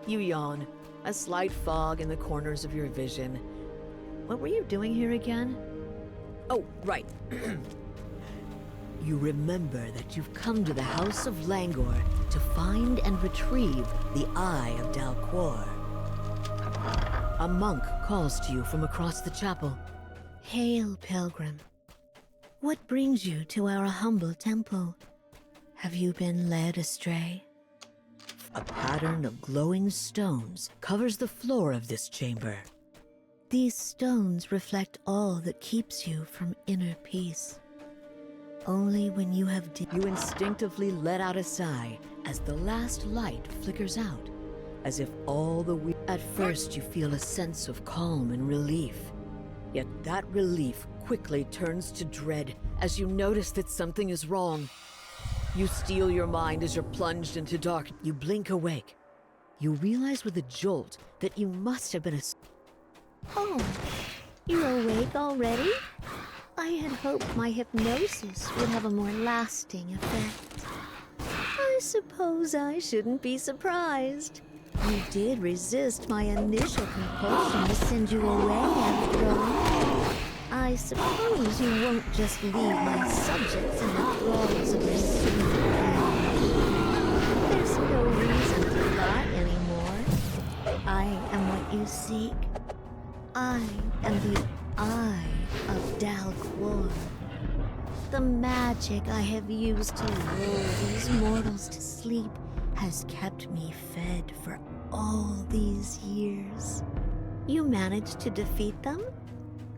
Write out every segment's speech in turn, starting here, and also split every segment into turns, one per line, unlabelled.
You yawn, a slight fog in the corners of your vision. What were you doing here again? Oh, right. You remember that you've come to the House of Langor to find and retrieve the Eye of Dalquor. A monk calls to you from across the chapel.
Hail, pilgrim. What brings you to our humble temple? Have you been led astray?
A pattern of glowing stones covers the floor of this chamber.
These stones reflect all that keeps you from inner peace. Only when you have
You instinctively let out a sigh as the last light flickers out, as if all the At first you feel a sense of calm and relief. Yet that relief quickly turns to dread as you notice that something is wrong. You steel your mind as you're plunged into dark. You blink awake. You realize with a jolt that you must have been
Oh, you're awake already? I had hoped my hypnosis would have a more lasting effect. I suppose I shouldn't be surprised. You did resist my initial compulsion to send you away after all. I suppose you won't just leave my subjects in the thralls of your soothing hand. There's no reason to lie anymore. I am what you seek. I am the Eye of Dalquor. The magic I have used to lull these mortals to sleep has kept me fed for all these years. You managed to defeat them?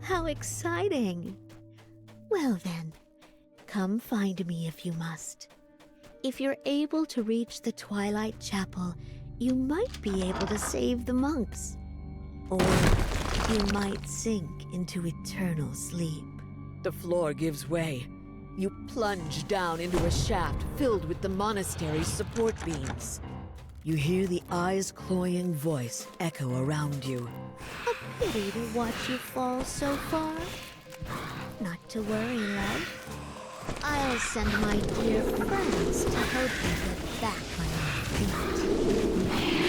How exciting! Well then, come find me if you must. If you're able to reach the Twilight Chapel, you might be able to save the monks. Or you might sink into eternal sleep.
The floor gives way. You plunge down into a shaft filled with the monastery's support beams. You hear the eyes-cloying voice echo around you.
A pity to watch you fall so far. Not to worry, love. I'll send my dear friends to help you get back on your feet.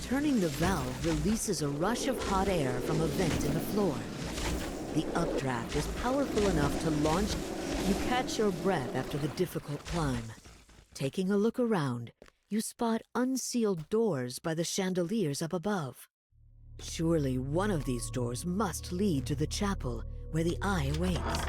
Turning the valve releases a rush of hot air from a vent in the floor. The updraft is powerful enough to launch. You catch your breath after the difficult climb. Taking a look around, you spot unsealed doors by the chandeliers up above. Surely one of these doors must lead to the chapel where the eye waits.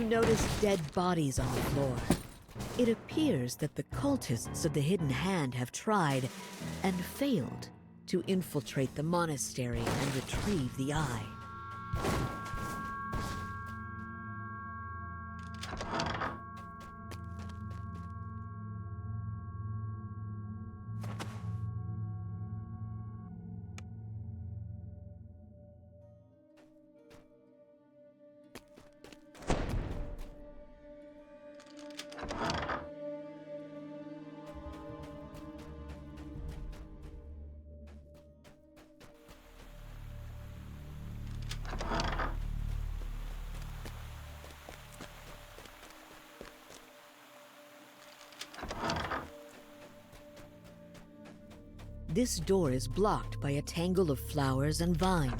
notice dead bodies on the floor. It appears that the cultists of the Hidden Hand have tried, and failed, to infiltrate the monastery and retrieve the eye. This door is blocked by a tangle of flowers and vines.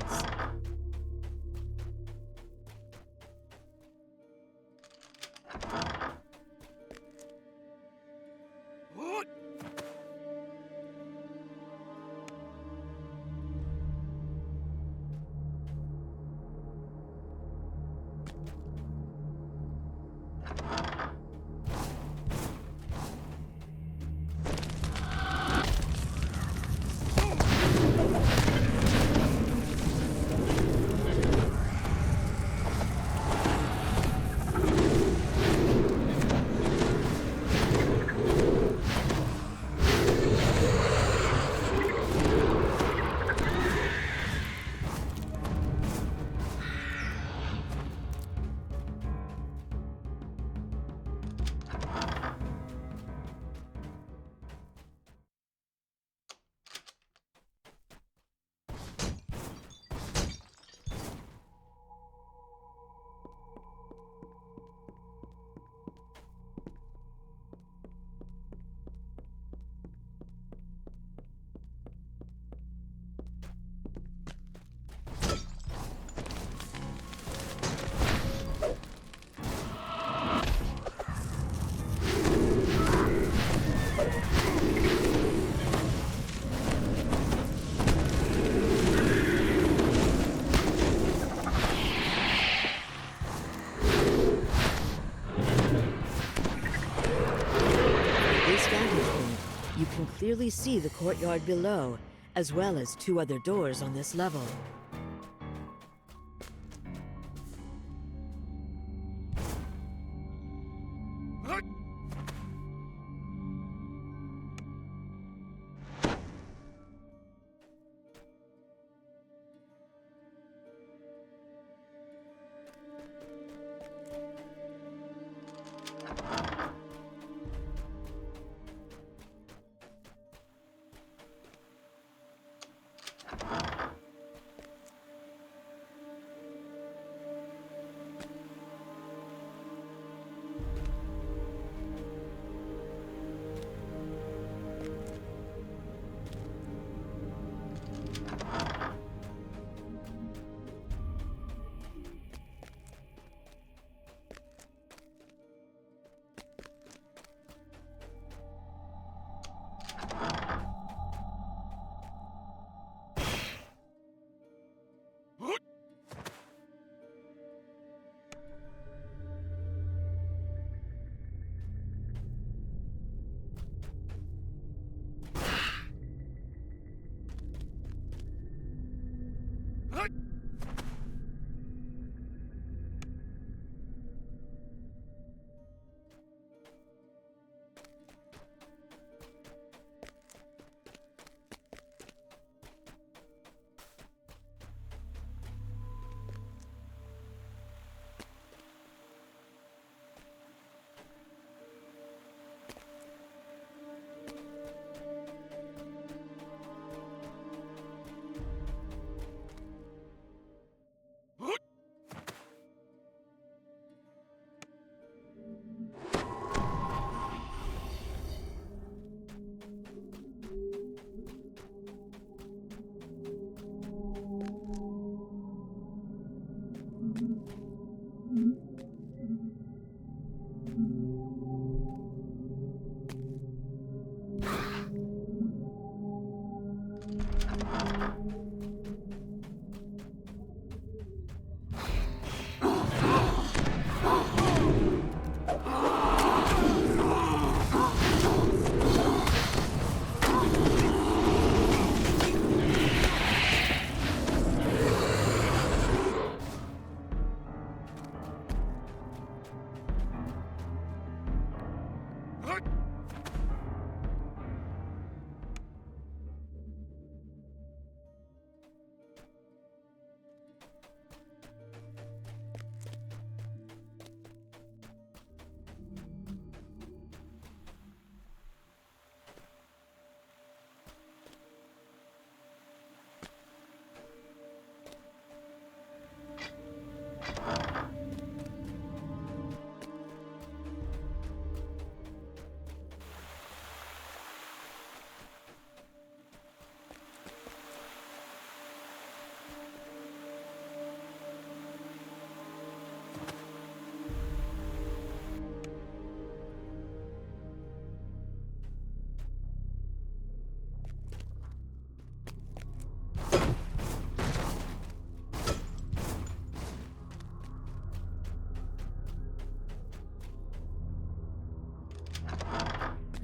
You can clearly see the courtyard below, as well as 2 other doors on this level.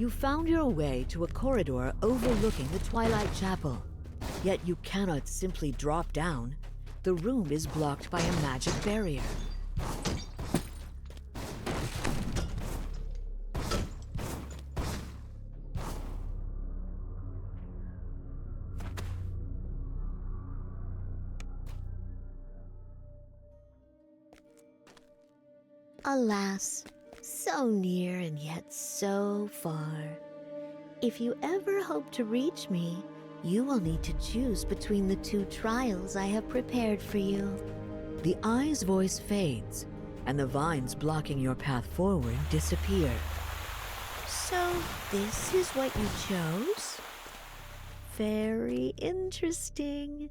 You found your way to a corridor overlooking the Twilight Chapel. Yet you cannot simply drop down. The room is blocked by a magic barrier.
Alas, so near and yet so far. If you ever hope to reach me, you will need to choose between the two trials I have prepared for you.
The eye's voice fades, and the vines blocking your path forward disappear.
So this is what you chose? Very interesting.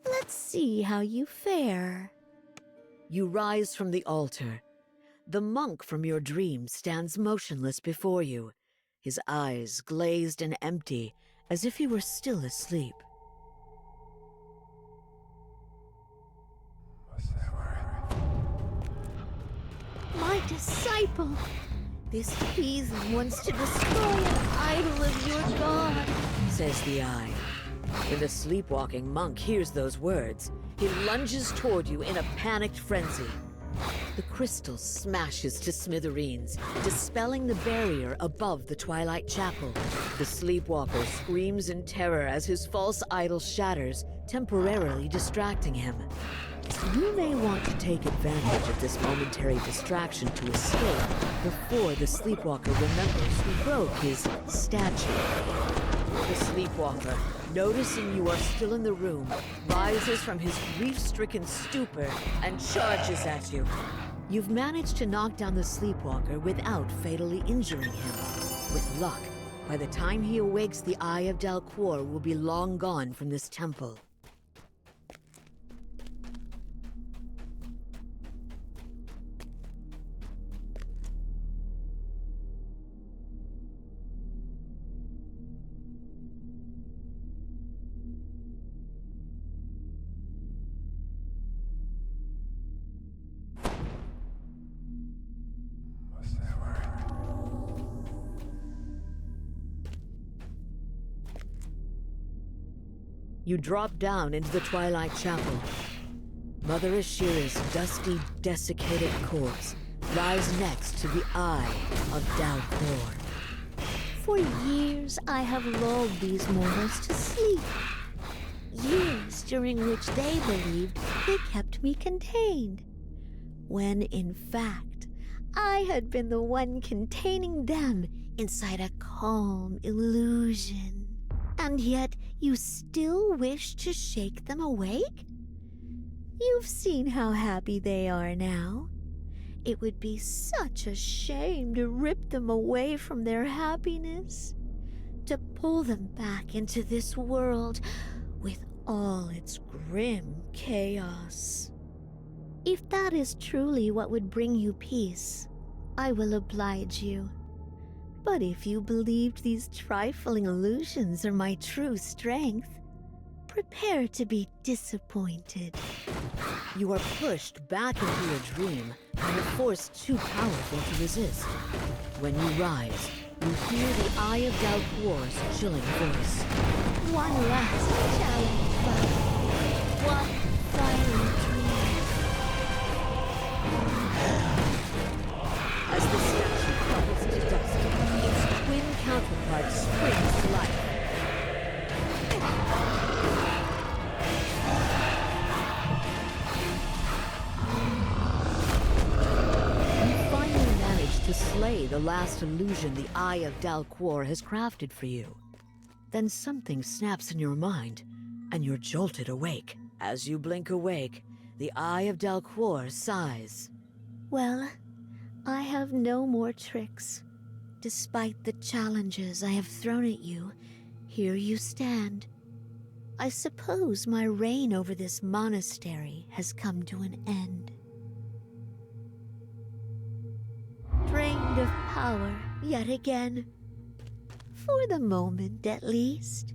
Let's see how you fare.
You rise from the altar. The monk from your dream stands motionless before you, his eyes glazed and empty, as if he were still asleep.
My disciple! This heathen wants to destroy an idol of your god,
says the eye. When the sleepwalking monk hears those words, he lunges toward you in a panicked frenzy. The crystal smashes to smithereens, dispelling the barrier above the Twilight Chapel. The sleepwalker screams in terror as his false idol shatters, temporarily distracting him. You may want to take advantage of this momentary distraction to escape before the sleepwalker remembers who broke his statue. The sleepwalker, noticing you are still in the room, rises from his grief-stricken stupor and charges at you. You've managed to knock down the sleepwalker without fatally injuring him. With luck, by the time he awakes, the Eye of Dalquor will be long gone from this temple. You drop down into the Twilight Chapel. Mother Ashira's dusty, desiccated corpse lies next to the Eye of Dalquor.
For years I have lulled these mortals to sleep. Years during which they believed they kept me contained, when in fact I had been the one containing them inside a calm illusion. And yet you still wish to shake them awake? You've seen how happy they are now. It would be such a shame to rip them away from their happiness, to pull them back into this world with all its grim chaos. If that is truly what would bring you peace, I will oblige you. But if you believed these trifling illusions are my true strength, prepare to be disappointed.
You are pushed back into your dream by a force too powerful to resist. When you rise, you hear the Eye of Dalquor's chilling voice.
One last challenge, but one final dream.
As the statue crumbles to dust, its twin counterpart springs to life. You finally manage to slay the last illusion the Eye of Dalquor has crafted for you. Then something snaps in your mind, and you're jolted awake. As you blink awake, the Eye of Dalquor sighs.
Well, I have no more tricks. Despite the challenges I have thrown at you, here you stand. I suppose my reign over this monastery has come to an end. Drained of power yet again. For the moment, at least.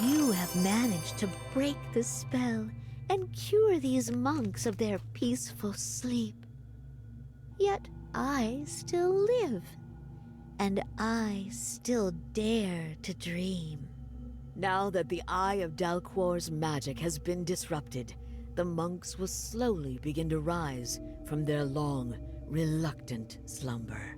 You have managed to break the spell and cure these monks of their peaceful sleep. Yet I still live. and I still dare to dream.
Now that the Eye of Dalquor's magic has been disrupted, the monks will slowly begin to rise from their long, reluctant slumber.